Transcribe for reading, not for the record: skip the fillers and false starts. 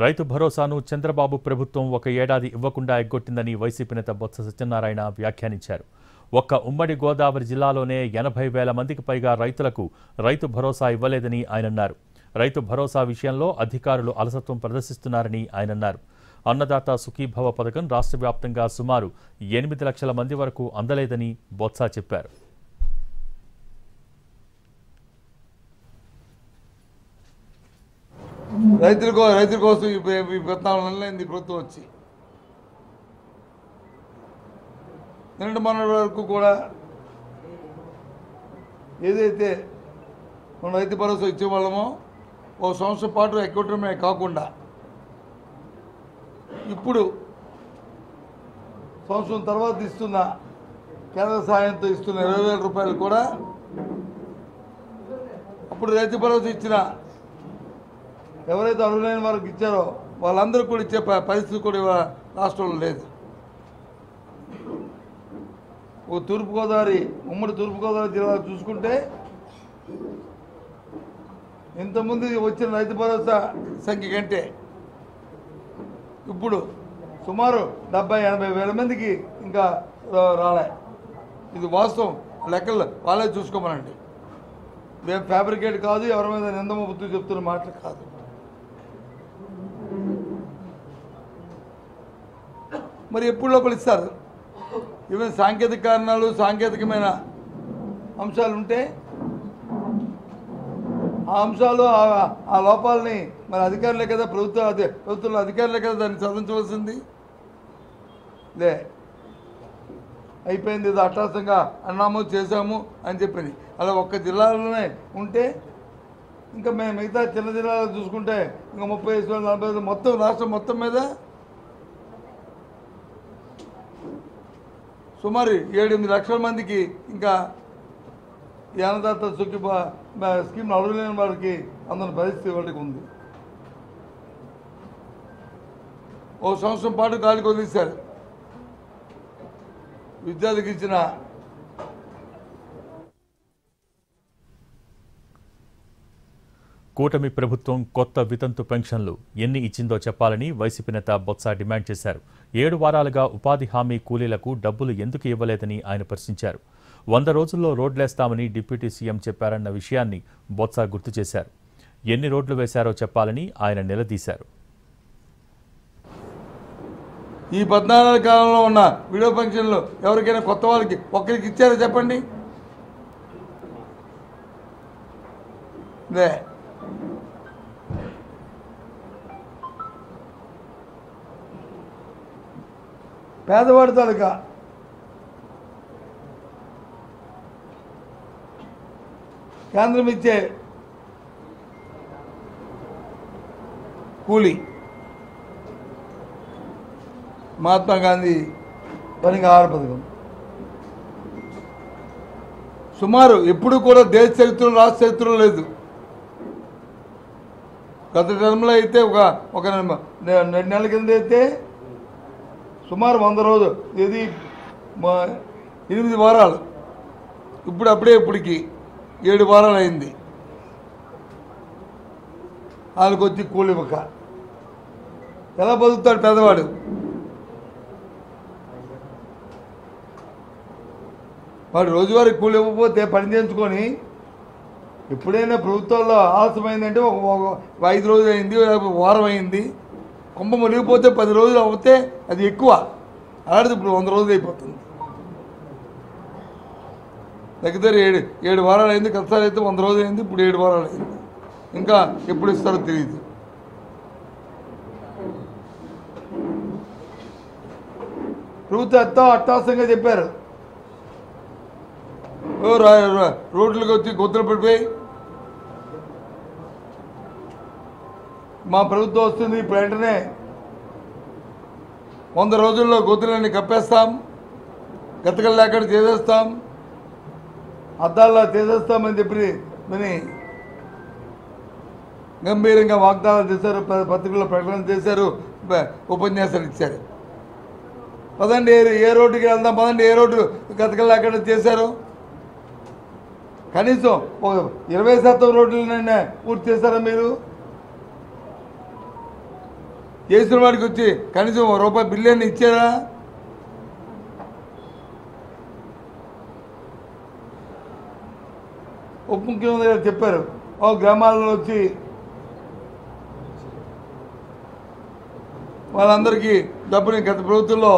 రైతు భరోసాను చంద్రబాబు ప్రభుత్వం ఒక ఏడాది ఇవ్వకుండా ఎగ్గొట్టిందని వైసీపీ నేత బొత్స సత్యనారాయణ వ్యాఖ్యానించారు. ఒక్క ఉమ్మడి గోదావరి జిల్లాలోనే 80,000 మందికి పైగా రైతులకు రైతు భరోసా ఇవ్వలేదని ఆయన అన్నారు. రైతు భరోసా విషయంలో అధికారులు అలసత్వం ప్రదర్శిస్తున్నారని ఆయన అన్నారు. అన్నదాత సుఖీభవ పథకం రాష్ట్ర వ్యాప్తంగా సుమారు 8 లక్షల మంది వరకు అందలేదని బొత్స చెప్పారు. రైతుల కోసం ఈ విత్తనాలు నెలలైంది ప్రభుత్వం వచ్చి. నిన్నటి మొన్నటి వరకు కూడా ఏదైతే మనం రైతు భరోసా ఇచ్చేవాళ్ళమో ఒక సంవత్సరం పాటు ఎక్కడమే కాకుండా ఇప్పుడు సంవత్సరం తర్వాత ఇస్తున్న కేంద్ర సహాయంతో ఇస్తున్న 20,000 రూపాయలు కూడా అప్పుడు రైతు భరోసా ఇచ్చిన ఎవరైతే అర్హులైన వారికి ఇచ్చారో వాళ్ళందరూ కూడా ఇచ్చే పరిస్థితి కూడా రాష్ట్రంలో లేదు. ఉమ్మడి తూర్పుగోదావరి జిల్లా చూసుకుంటే ఇంతకుముందు వచ్చిన రైతు భరోసా సంఖ్య కంటే ఇప్పుడు సుమారు 70-80 వేల మందికి ఇంకా రాలే. ఇది వాస్తవం, లెక్కలు వాళ్ళే చూసుకోమనండి. మేము ఫ్యాబ్రికేట్ కాదు, ఎవరి మీద నిందమ బుద్ధి చెప్తున్న మాటలు కాదు. మరి ఎప్పుడు లోపల ఇస్తారు? ఈవెన్ సాంకేతిక కారణాలు, సాంకేతికమైన అంశాలు ఉంటే ఆ అంశాలు ఆ లోపాలని మరి అధికారులే కదా, ప్రభుత్వంలో అధికారులే కదా దాన్ని సాధించవలసింది. లే అయిపోయింది, ఇది అట్టాసంగా అన్నాము చేశాము అని చెప్పింది. అలా ఒక్క జిల్లాలోనే ఉంటే ఇంకా మేము మిగతా చిన్న జిల్లాలో చూసుకుంటే ఇంకా 35-40 మొత్తం రాష్ట్రం మొత్తం మీద సుమారు 7-8 లక్షల మందికి ఇంకా ఈ అన్నదాత సుఖీ స్కీమ్ అర్హులైన వారికి అందున పరిస్థితి వాటికి ఉంది. ఓ సంవత్సరం పాటు గాలికి వదిలేశారు. విద్యార్థికి ఇచ్చిన కూటమి ప్రభుత్వం కొత్త వితంతు పెన్షన్లు ఎన్ని ఇచ్చిందో చెప్పాలని వైసీపీ నేత బొత్స డిమాండ్ చేశారు. 7 వారాలుగా ఉపాధి హామీ కూలీలకు డబ్బులు ఎందుకు ఇవ్వలేదని ఆయన ప్రశ్నించారు. 100 రోజుల్లో రోడ్లేస్తామని డిప్యూటీ సీఎం చెప్పారన్న విషయాన్ని బొత్స గుర్తు చేశారు. ఎన్ని రోడ్లు వేశారో చెప్పాలని ఆయన నిలదీశారు. ఈ 14 కాలంలో ఉన్న వీడియో ఫంక్షన్లు ఎవరికైనా కొత్త వాళ్ళకి ఒక్కరికి ఇచ్చారో చెప్పండి. లే పేదవాడి తాలూకా కేంద్రం ఇచ్చే కూలీ మహాత్మా గాంధీ పనికి ఆహార పథకం సుమారు ఎప్పుడు కూడా దేశ చరిత్రలో రాష్ట్ర చరిత్రలో లేదు. గత టర్మ్లో అయితే ఒక 2 నెలల కింద అయితే సుమారు 100 రోజులు, ఇది 8 వారాలు. ఇప్పటికి 7 వారాలు అయింది. వాళ్ళకి వచ్చి కూలి ఇవ్వక ఎలా బతుకుతాడు పేదవాడు? వాడు రోజువారీ కూలి ఇవ్వకపోతే పని చేయించుకొని ఎప్పుడైనా ప్రభుత్వాల్లో ఆలస్యమైందంటే ఒక 5 రోజులు అయింది, వారం అయింది. కుంభ మునిగిపోతే 10 రోజులు అవుతే అది ఎక్కువ. అలాంటిది ఇప్పుడు 100 రోజులు అయిపోతుంది. దగ్గర 7 వారాలు అయింది. కష్టాలు అయితే 100 రోజులు అయింది, ఇప్పుడు 7 వారాలు అయింది. ఇంకా ఎప్పుడు ఇస్తారో తెలియదు. ప్రభుత్వం ఎంతో అట్టాసంగా చెప్పారు. రోడ్లకు వచ్చి గొంతులు పడిపోయి మా ప్రభుత్వం వస్తుంది, ఇప్పుడు వెంటనే 100 రోజుల్లో గొంతులన్నీ కప్పేస్తాం, గతకలు లేకుండా చేసేస్తాం, అద్దాల్లో చేసేస్తామని చెప్పి విని గంభీరంగా వాగ్దానాలు చేశారు, పత్రికల్లో ప్రకటన చేశారు, ఉపన్యాసాలు ఇచ్చారు. పదండి ఏ రోడ్డుకి వెళ్దాం, పదండి ఏ రోడ్డు గతకలు లేకుండా చేశారు. కనీసం 20% రోడ్లనైనా పూర్తి చేశారా మీరు? చేసిన వాడికి వచ్చి కనీసం ₹1 బిల్లు అని ఇచ్చారా? ఉప ముఖ్యమంత్రి గారు చెప్పారు గ్రామాలలో వచ్చి వాళ్ళందరికీ డబ్బుని గత ప్రభుత్వంలో